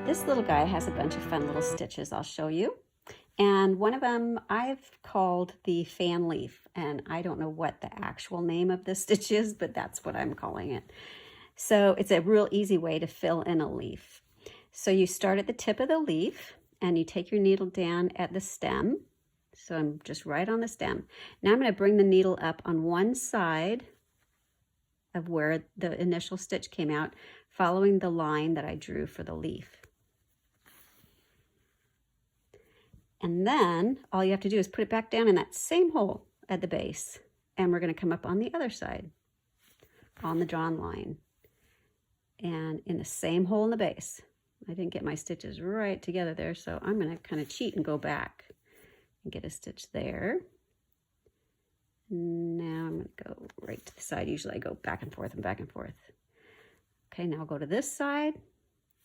This little guy has a bunch of fun little stitches I'll show you. And one of them I've called the fan leaf, and I don't know what the actual name of this stitch is, but that's what I'm calling it. So it's a real easy way to fill in a leaf. So you start at the tip of the leaf and you take your needle down at the stem. So I'm just right on the stem. Now I'm going to bring the needle up on one side of where the initial stitch came out, following the line that I drew for the leaf. And then all you have to do is put it back down in that same hole at the base. And we're going to come up on the other side, on the drawn line. And in the same hole in the base. I didn't get my stitches right together there, so I'm going to kind of cheat and go back and get a stitch there. Now I'm going to go right to the side. Usually I go back and forth and back and forth. Okay, now I'll go to this side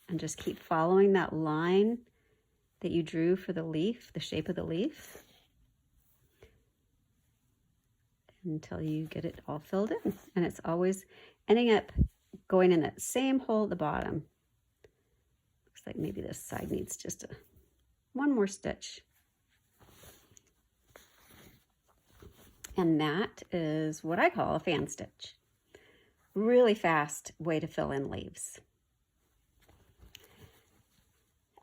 and just keep following that line that you drew for the leaf, the shape of the leaf, until you get it all filled in. And it's always ending up going in that same hole at the bottom. Looks like maybe this side needs just one more stitch. And that is what I call a fan stitch. Really fast way to fill in leaves.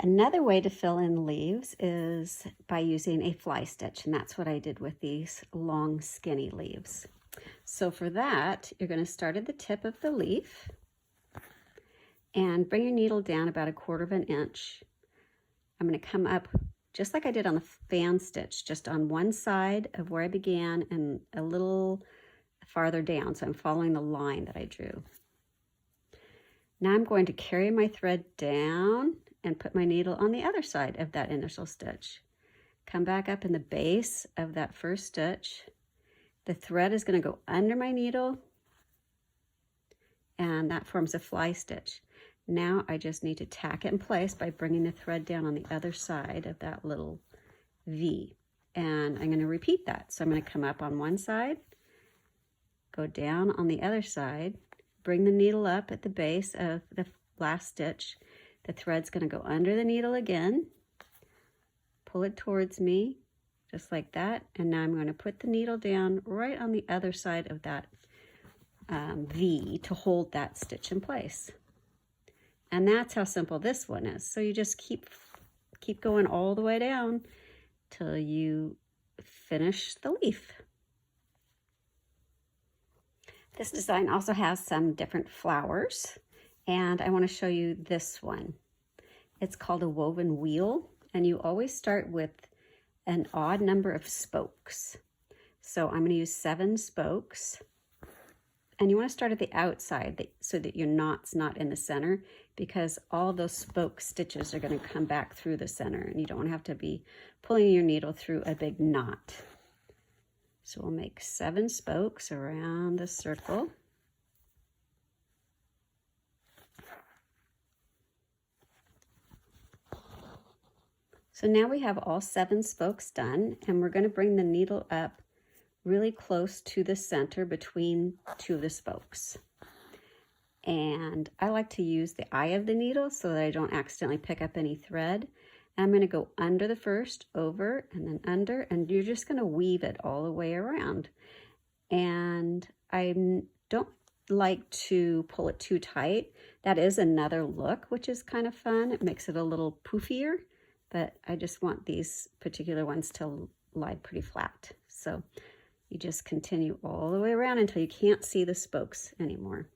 Another way to fill in leaves is by using a fly stitch, and that's what I did with these long skinny leaves. So for that, you're going to start at the tip of the leaf and bring your needle down about 1/4 inch. I'm going to come up just like I did on the fan stitch, just on one side of where I began and a little farther down. So I'm following the line that I drew. Now I'm going to carry my thread down and put my needle on the other side of that initial stitch. Come back up in the base of that first stitch. The thread is going to go under my needle, and that forms a fly stitch. Now I just need to tack it in place by bringing the thread down on the other side of that little V. And I'm going to repeat that. So I'm going to come up on one side, go down on the other side, bring the needle up at the base of the last stitch. The thread's going to go under the needle again, pull it towards me, just like that. And now I'm going to put the needle down right on the other side of that V to hold that stitch in place. And that's how simple this one is. So you just keep going all the way down till you finish the leaf. This design also has some different flowers, and I want to show you this one. It's called a woven wheel, and you always start with an odd number of spokes. So I'm going to use 7 spokes. And you want to start at the outside so that your knot's not in the center, because all those spoke stitches are going to come back through the center, and you don't have to be pulling your needle through a big knot. So we'll make 7 spokes around the circle. So now we have all 7 spokes done, and we're going to bring the needle up really close to the center between 2 of the spokes. And I like to use the eye of the needle so that I don't accidentally pick up any thread. And I'm going to go under the first, over, and then under, and you're just going to weave it all the way around. And I don't like to pull it too tight. That is another look, which is kind of fun. It makes it a little poofier, but I just want these particular ones to lie pretty flat. So you just continue all the way around until you can't see the spokes anymore.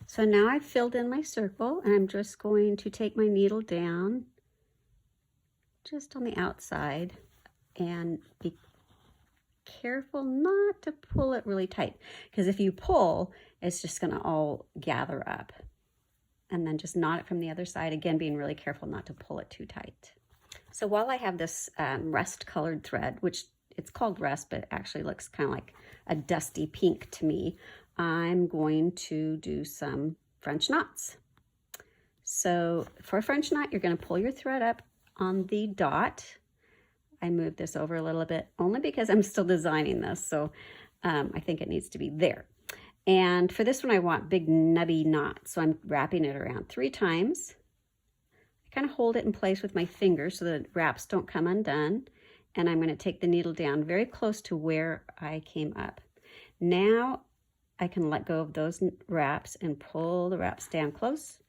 So now I've filled in my circle, and I'm just going to take my needle down just on the outside and be careful not to pull it really tight, because if you pull, it's just going to all gather up. And then just knot it from the other side, again being really careful not to pull it too tight. So while I have this rust colored thread, which it's called rust, but it actually looks kind of like a dusty pink to me, I'm going to do some French knots. So for a French knot, you're going to pull your thread up on the dot. I moved this over a little bit only because I'm still designing this, so I think it needs to be there. And for this one, I want big nubby knots. So I'm wrapping it around 3 times. I kind of hold it in place with my fingers so the wraps don't come undone. And I'm going to take the needle down very close to where I came up. Now I can let go of those wraps and pull the wraps down close.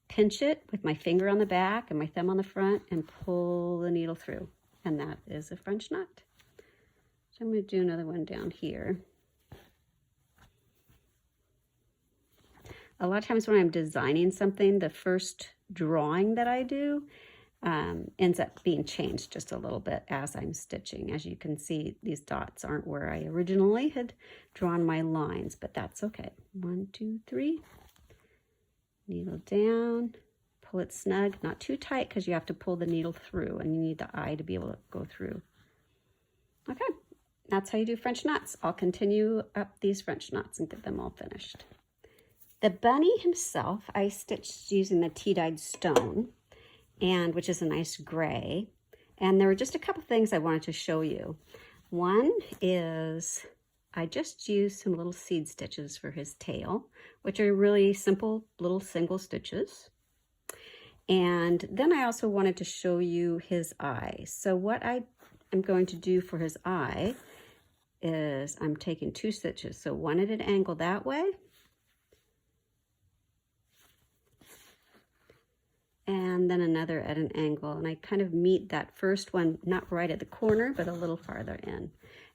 Pinch it with my finger on the back and my thumb on the front and pull the needle through. And that is a French knot. So I'm going to do another one down here. A lot of times when I'm designing something, the first drawing that I do ends up being changed just a little bit as I'm stitching. As you can see, these dots aren't where I originally had drawn my lines, but that's okay. 1, 2, 3. Needle down, pull it snug, not too tight because you have to pull the needle through and you need the eye to be able to go through. Okay, that's how you do French knots. I'll continue up these French knots and get them all finished. The bunny himself, I stitched using the tea-dyed stone, and which is a nice gray. And there were just a couple things I wanted to show you. One is I just used some little seed stitches for his tail, which are really simple little single stitches. And then I also wanted to show you his eye. So what I am going to do for his eye is I'm taking 2 stitches. So one at an angle that way, and then another at an angle, and I kind of meet that first one not right at the corner but a little farther in,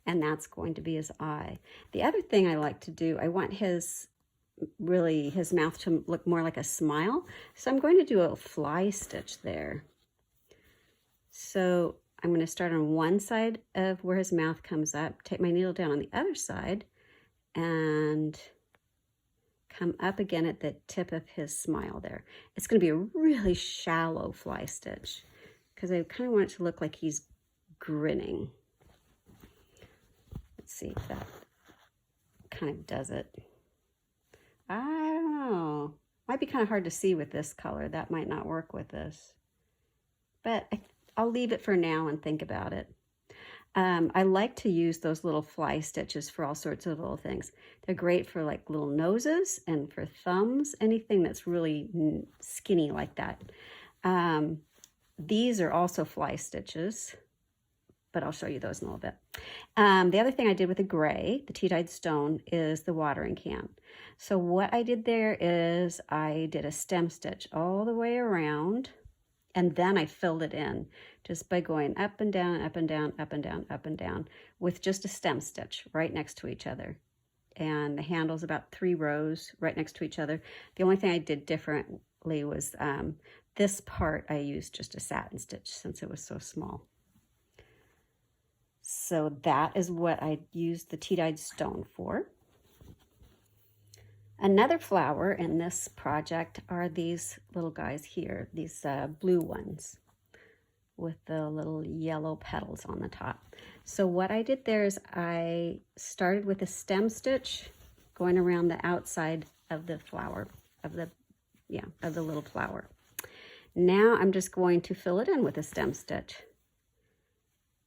and that's going to be his eye. The other thing I like to do, I want his mouth to look more like a smile, so I'm going to do a fly stitch there. So I'm going to start on one side of where his mouth comes up, take my needle down on the other side, and come up again at the tip of his smile there. It's going to be a really shallow fly stitch because I kind of want it to look like he's grinning. Let's see if that kind of does it. I don't know. Might be kind of hard to see with this color. That might not work with this. But I'll leave it for now and think about it. I like to use those little fly stitches for all sorts of little things. They're great for like little noses and for thumbs, anything that's really skinny like that. These are also fly stitches, but I'll show you those in a little bit. The other thing I did with the gray, the tea-dyed stone, is the watering can. So what I did there is I did a stem stitch all the way around, and then I filled it in just by going up and down, up and down, up and down, up and down with just a stem stitch right next to each other. And the handle's about 3 rows right next to each other. The only thing I did differently was this part I used just a satin stitch since it was so small. So that is what I used the tea-dyed stone for. Another flower in this project are these little guys here, these blue ones with the little yellow petals on the top. So what I did there is I started with a stem stitch going around the outside of the flower, of the little flower. Now I'm just going to fill it in with a stem stitch.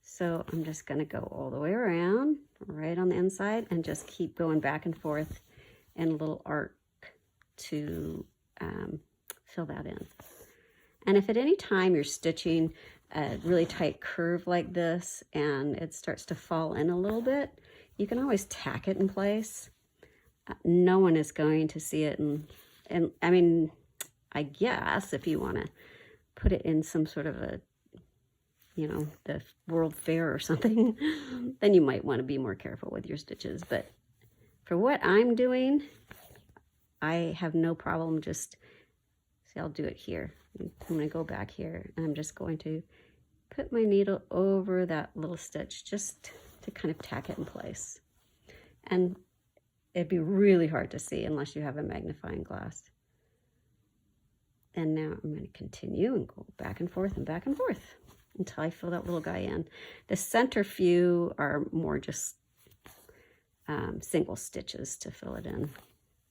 So I'm just going to go all the way around, right on the inside, and just keep going back and forth in a little arc to fill that in. And if at any time you're stitching a really tight curve like this and it starts to fall in a little bit, you can always tack it in place. No one is going to see it. And I mean, I guess if you want to put it in some sort of a, you know, the World Fair or something, then you might want to be more careful with your stitches. But for what I'm doing, I have no problem just, see, I'll do it here. I'm going to go back here and I'm just going to put my needle over that little stitch just to kind of tack it in place. And it'd be really hard to see unless you have a magnifying glass. And now I'm going to continue and go back and forth until I fill that little guy in. The center few are more just single stitches to fill it in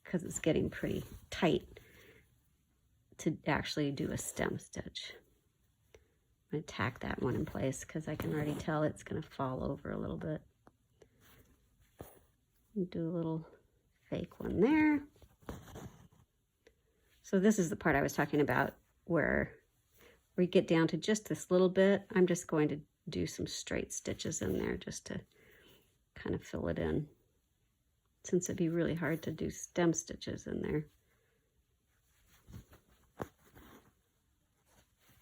because it's getting pretty tight to actually do a stem stitch. I'm going to tack that one in place because I can already tell it's going to fall over a little bit. And do a little fake one there. So this is the part I was talking about where we get down to just this little bit. I'm just going to do some straight stitches in there just to kind of fill it in, since it'd be really hard to do stem stitches in there.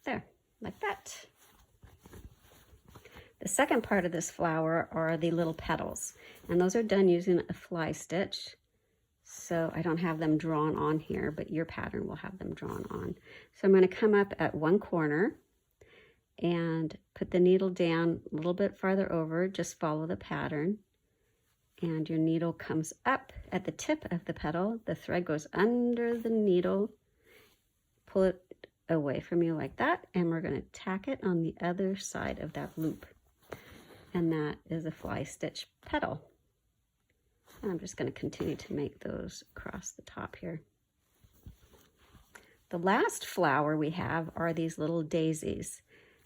There, like that. The second part of this flower are the little petals, and those are done using a fly stitch. So I don't have them drawn on here, but your pattern will have them drawn on. So I'm going to come up at one corner and put the needle down a little bit farther over, just follow the pattern. And your needle comes up at the tip of the petal. The thread goes under the needle, pull it away from you like that, and we're going to tack it on the other side of that loop. And that is a fly stitch petal. And I'm just going to continue to make those across the top here. The last flower we have are these little daisies,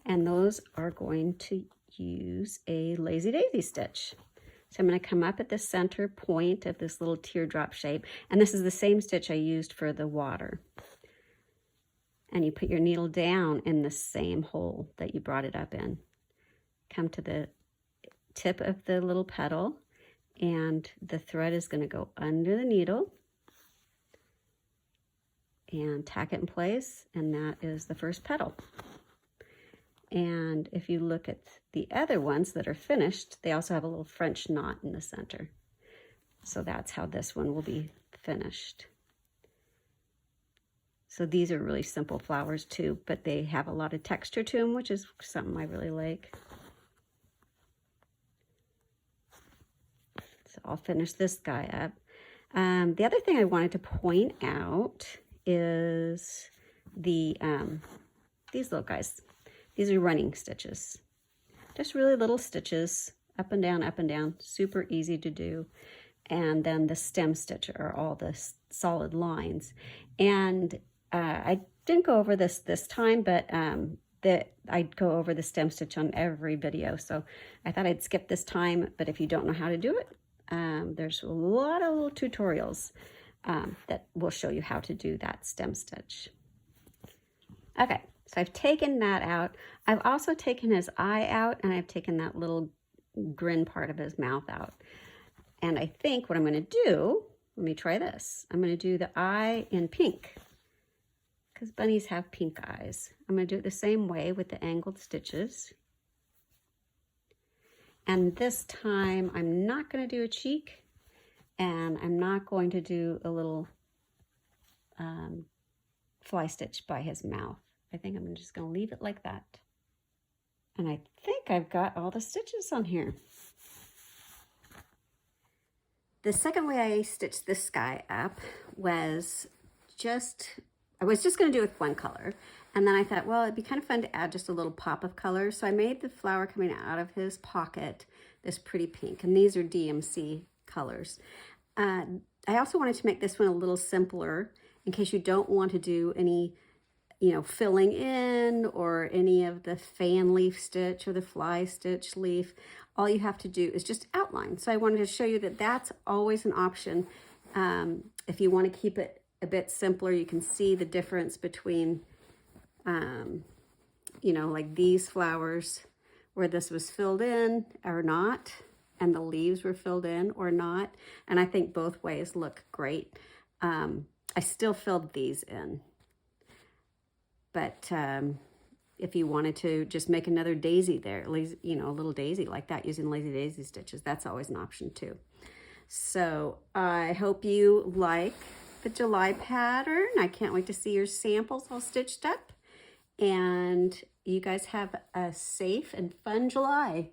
and those are going to use a lazy daisy stitch. So I'm going to come up at the center point of this little teardrop shape, and this is the same stitch I used for the water. And you put your needle down in the same hole that you brought it up in. Come to the tip of the little petal, and the thread is going to go under the needle and tack it in place, and that is the first petal. And if you look at the other ones that are finished, they also have a little French knot in the center. So that's how this one will be finished. So these are really simple flowers too, but they have a lot of texture to them, which is something I really like. So I'll finish this guy up. The other thing I wanted to point out is these little guys. These are running stitches. Just really little stitches, up and down, super easy to do. And then the stem stitch are all the solid lines. And I didn't go over this time, but I'd go over the stem stitch on every video. So I thought I'd skip this time, but if you don't know how to do it, there's a lot of little tutorials that will show you how to do that stem stitch. Okay, so I've taken that out. I've also taken his eye out, and I've taken that little grin part of his mouth out. And I think what I'm going to do, let me try this. I'm going to do the eye in pink, because bunnies have pink eyes. I'm going to do it the same way with the angled stitches. And this time I'm not going to do a cheek, and I'm not going to do a little fly stitch by his mouth. I think I'm just going to leave it like that. And I think I've got all the stitches on here. The second way I stitched this guy up was I was just going to do it with one color. And then I thought, well, it'd be kind of fun to add just a little pop of color. So I made the flower coming out of his pocket this pretty pink. And these are DMC colors. I also wanted to make this one a little simpler in case you don't want to do any, filling in or any of the fan leaf stitch or the fly stitch leaf. All you have to do is just outline. So I wanted to show you that that's always an option. If you want to keep it a bit simpler, you can see the difference between like these flowers where this was filled in or not, and the leaves were filled in or not. And I think both ways look great. I still filled these in, but if you wanted to just make another daisy there, a little daisy like that using lazy daisy stitches, that's always an option too. So I hope you like the July pattern. I can't wait to see your samples all stitched up. And you guys have a safe and fun July.